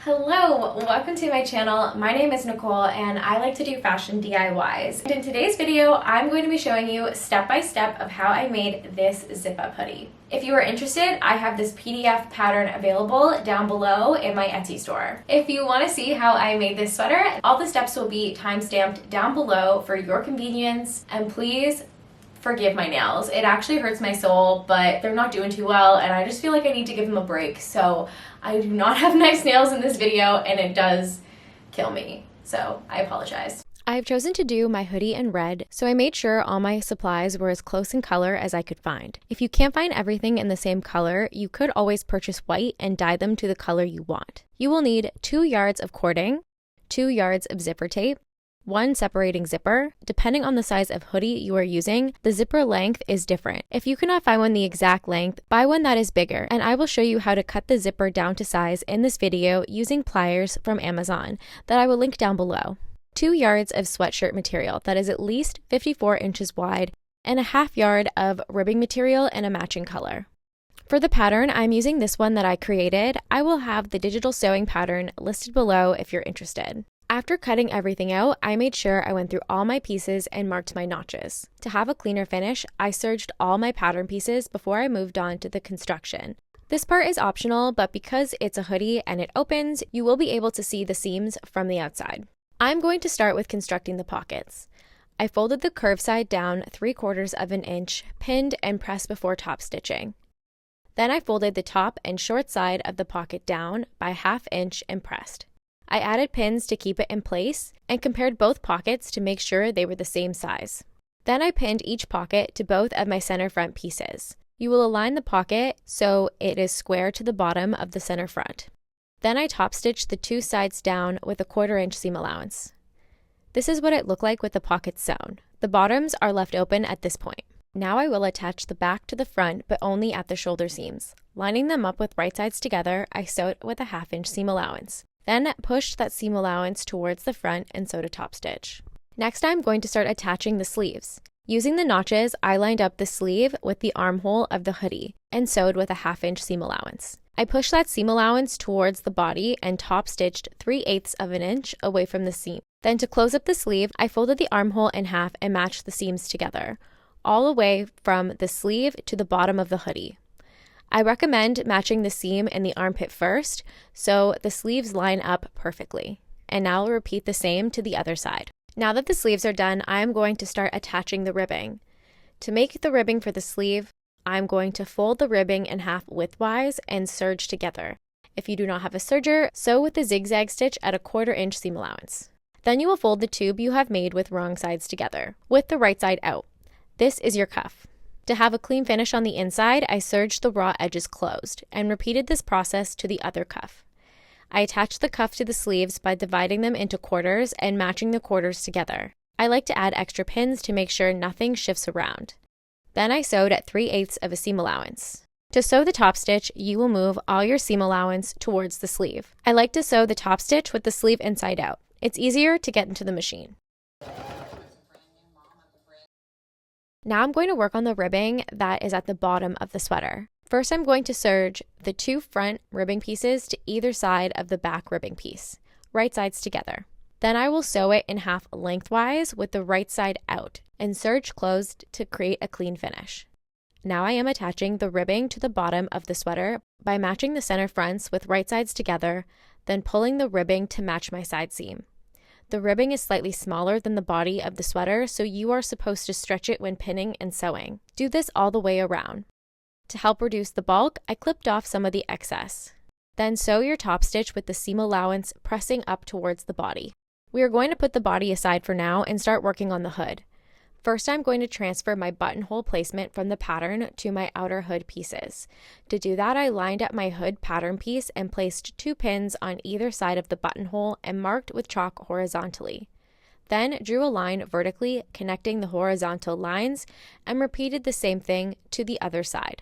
Hello, welcome to my channel. My name is Nicole and I like to do fashion DIYs. And in today's video, I'm going to be showing you step by step of how I made this zip-up hoodie. If you are interested, I have this PDF pattern available down below in my Etsy store. If you want to see how I made this sweater, all the steps will be time-stamped down below for your convenience. And please forgive my nails. It actually hurts my soul, but they're not doing too well and I just feel like I need to give them a break. So I do not have nice nails in this video and it does kill me. So I apologize. I've chosen to do my hoodie in red, so I made sure all my supplies were as close in color as I could find. If you can't find everything in the same color, you could always purchase white and dye them to the color you want. You will need 2 yards of cording, 2 yards of zipper tape, 1 separating zipper. Depending on the size of hoodie you are using, the zipper length is different. If you cannot find one the exact length, buy one that is bigger, and I will show you how to cut the zipper down to size in this video using pliers from Amazon that I will link down below. 2 yards of sweatshirt material that is at least 54 inches wide and a ½ yard of ribbing material in a matching color. For the pattern, I'm using this one that I created. I will have the digital sewing pattern listed below if you're interested. After cutting everything out, I made sure I went through all my pieces and marked my notches. To have a cleaner finish, I serged all my pattern pieces before I moved on to the construction. This part is optional, but because it's a hoodie and it opens, you will be able to see the seams from the outside. I'm going to start with constructing the pockets. I folded the curved side down 3/4 of an inch, pinned and pressed before top stitching. Then I folded the top and short side of the pocket down by ½ inch and pressed. I added pins to keep it in place and compared both pockets to make sure they were the same size. Then I pinned each pocket to both of my center front pieces. You will align the pocket so it is square to the bottom of the center front. Then I top stitched the 2 sides down with a 1/4 inch seam allowance. This is what it looked like with the pockets sewn. The bottoms are left open at this point. Now I will attach the back to the front but only at the shoulder seams. Lining them up with right sides together, I sewed with a ½ inch seam allowance. Then pushed that seam allowance towards the front and sewed a top stitch. Next, I'm going to start attaching the sleeves. Using the notches, I lined up the sleeve with the armhole of the hoodie and sewed with a ½ inch seam allowance. I pushed that seam allowance towards the body and top stitched 3/8 of an inch away from the seam. Then to close up the sleeve, I folded the armhole in half and matched the seams together, all the way from the sleeve to the bottom of the hoodie. I recommend matching the seam in the armpit first, so the sleeves line up perfectly. And now I'll repeat the same to the other side. Now that the sleeves are done, I am going to start attaching the ribbing. To make the ribbing for the sleeve, I'm going to fold the ribbing in half widthwise and serge together. If you do not have a serger, sew with the zigzag stitch at a 1/4 inch seam allowance. Then you will fold the tube you have made with wrong sides together, with the right side out. This is your cuff. To have a clean finish on the inside, I serged the raw edges closed and repeated this process to the other cuff. I attached the cuff to the sleeves by dividing them into quarters and matching the quarters together. I like to add extra pins to make sure nothing shifts around. Then I sewed at 3/8 of a seam allowance. To sew the top stitch, you will move all your seam allowance towards the sleeve. I like to sew the top stitch with the sleeve inside out. It's easier to get into the machine. Now I'm going to work on the ribbing that is at the bottom of the sweater. First, I'm going to serge the 2 front ribbing pieces to either side of the back ribbing piece, right sides together. Then I will sew it in half lengthwise with the right side out and serge closed to create a clean finish. Now I am attaching the ribbing to the bottom of the sweater by matching the center fronts with right sides together, then pulling the ribbing to match my side seam. The ribbing is slightly smaller than the body of the sweater, so you are supposed to stretch it when pinning and sewing. Do this all the way around. To help reduce the bulk, I clipped off some of the excess. Then sew your top stitch with the seam allowance pressing up towards the body. We are going to put the body aside for now and start working on the hood. First, I'm going to transfer my buttonhole placement from the pattern to my outer hood pieces. To do that, I lined up my hood pattern piece and placed 2 pins on either side of the buttonhole and marked with chalk horizontally. Then drew a line vertically connecting the horizontal lines and repeated the same thing to the other side.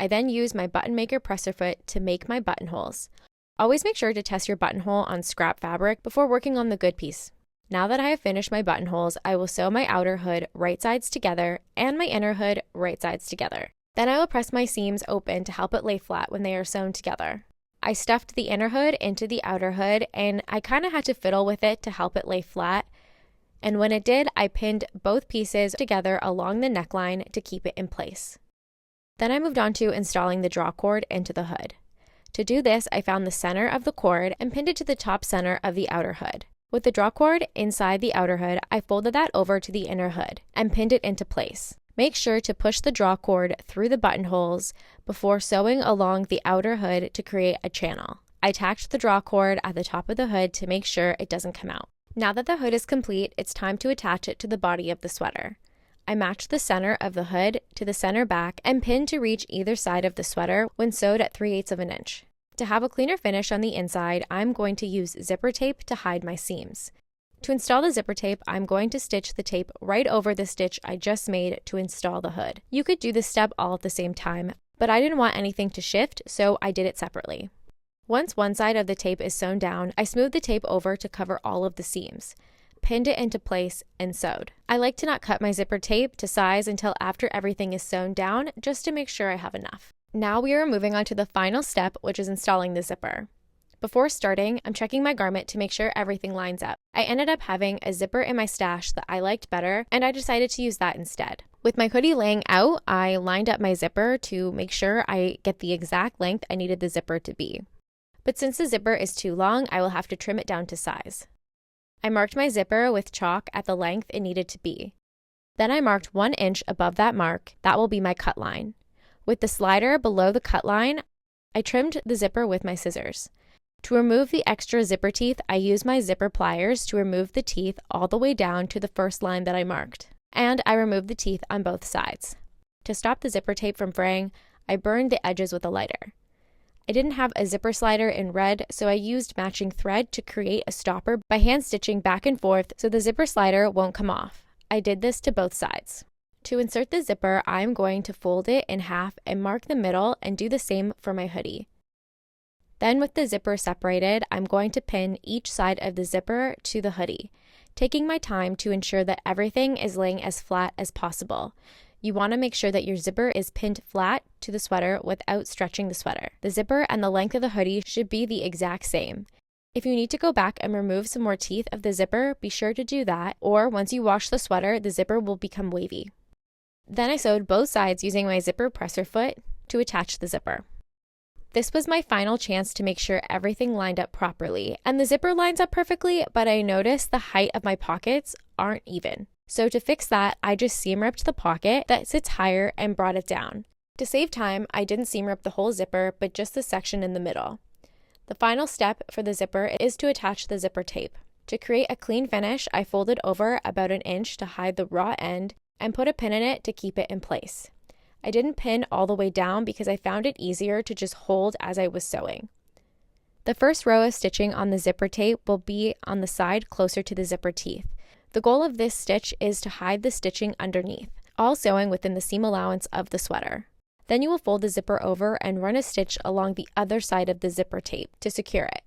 I then used my button maker presser foot to make my buttonholes. Always make sure to test your buttonhole on scrap fabric before working on the good piece. Now that I have finished my buttonholes, I will sew my outer hood right sides together and my inner hood right sides together. Then I will press my seams open to help it lay flat when they are sewn together. I stuffed the inner hood into the outer hood, and I kind of had to fiddle with it to help it lay flat. And when it did, I pinned both pieces together along the neckline to keep it in place. Then I moved on to installing the draw cord into the hood. To do this, I found the center of the cord and pinned it to the top center of the outer hood. With the draw cord inside the outer hood, I folded that over to the inner hood and pinned it into place. Make sure to push the draw cord through the buttonholes before sewing along the outer hood to create a channel. I tacked the draw cord at the top of the hood to make sure it doesn't come out. Now that the hood is complete, it's time to attach it to the body of the sweater. I matched the center of the hood to the center back and pinned to reach either side of the sweater when sewed at 3/8 of an inch. To have a cleaner finish on the inside, I'm going to use zipper tape to hide my seams. To install the zipper tape, I'm going to stitch the tape right over the stitch I just made to install the hood. You could do this step all at the same time, but I didn't want anything to shift, so I did it separately. Once one side of the tape is sewn down, I smoothed the tape over to cover all of the seams, pinned it into place, and sewed. I like to not cut my zipper tape to size until after everything is sewn down, just to make sure I have enough. Now we are moving on to the final step, which is installing the zipper. Before starting, I'm checking my garment to make sure everything lines up. I ended up having a zipper in my stash that I liked better, and I decided to use that instead. With my hoodie laying out, I lined up my zipper to make sure I get the exact length I needed the zipper to be. But since the zipper is too long, I will have to trim it down to size. I marked my zipper with chalk at the length it needed to be. Then I marked 1 inch above that mark. That will be my cut line. With the slider below the cut line, I trimmed the zipper with my scissors. To remove the extra zipper teeth, I used my zipper pliers to remove the teeth all the way down to the first line that I marked. And I removed the teeth on both sides. To stop the zipper tape from fraying, I burned the edges with a lighter. I didn't have a zipper slider in red, so I used matching thread to create a stopper by hand stitching back and forth so the zipper slider won't come off. I did this to both sides. To insert the zipper, I'm going to fold it in half and mark the middle and do the same for my hoodie. Then with the zipper separated, I'm going to pin each side of the zipper to the hoodie, taking my time to ensure that everything is laying as flat as possible. You want to make sure that your zipper is pinned flat to the sweater without stretching the sweater. The zipper and the length of the hoodie should be the exact same. If you need to go back and remove some more teeth of the zipper, be sure to do that, or once you wash the sweater, the zipper will become wavy. Then I sewed both sides using my zipper presser foot to attach the zipper. This was my final chance to make sure everything lined up properly, and the zipper lines up perfectly, but I noticed the height of my pockets aren't even. So to fix that, I just seam ripped the pocket that sits higher and brought it down. To save time, I didn't seam rip the whole zipper, but just the section in the middle. The final step for the zipper is to attach the zipper tape. To create a clean finish, I folded over about 1 inch to hide the raw end and put a pin in it to keep it in place. I didn't pin all the way down because I found it easier to just hold as I was sewing. The first row of stitching on the zipper tape will be on the side closer to the zipper teeth. The goal of this stitch is to hide the stitching underneath, all sewing within the seam allowance of the sweater. Then you will fold the zipper over and run a stitch along the other side of the zipper tape to secure it.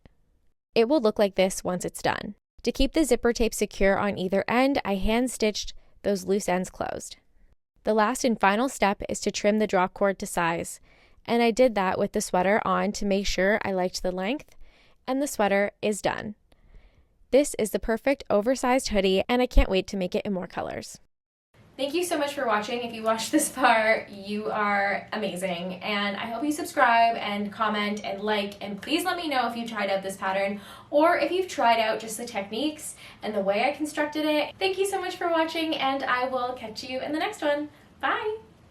It will look like this once it's done. To keep the zipper tape secure on either end, I hand stitched those loose ends closed. The last and final step is to trim the draw cord to size, and I did that with the sweater on to make sure I liked the length, and the sweater is done. This is the perfect oversized hoodie, and I can't wait to make it in more colors. Thank you so much for watching. If you watched this far, you are amazing, and I hope you subscribe and comment and like, and please let me know if you tried out this pattern or if you've tried out just the techniques and the way I constructed it. Thank you so much for watching, and I will catch you in the next one. Bye!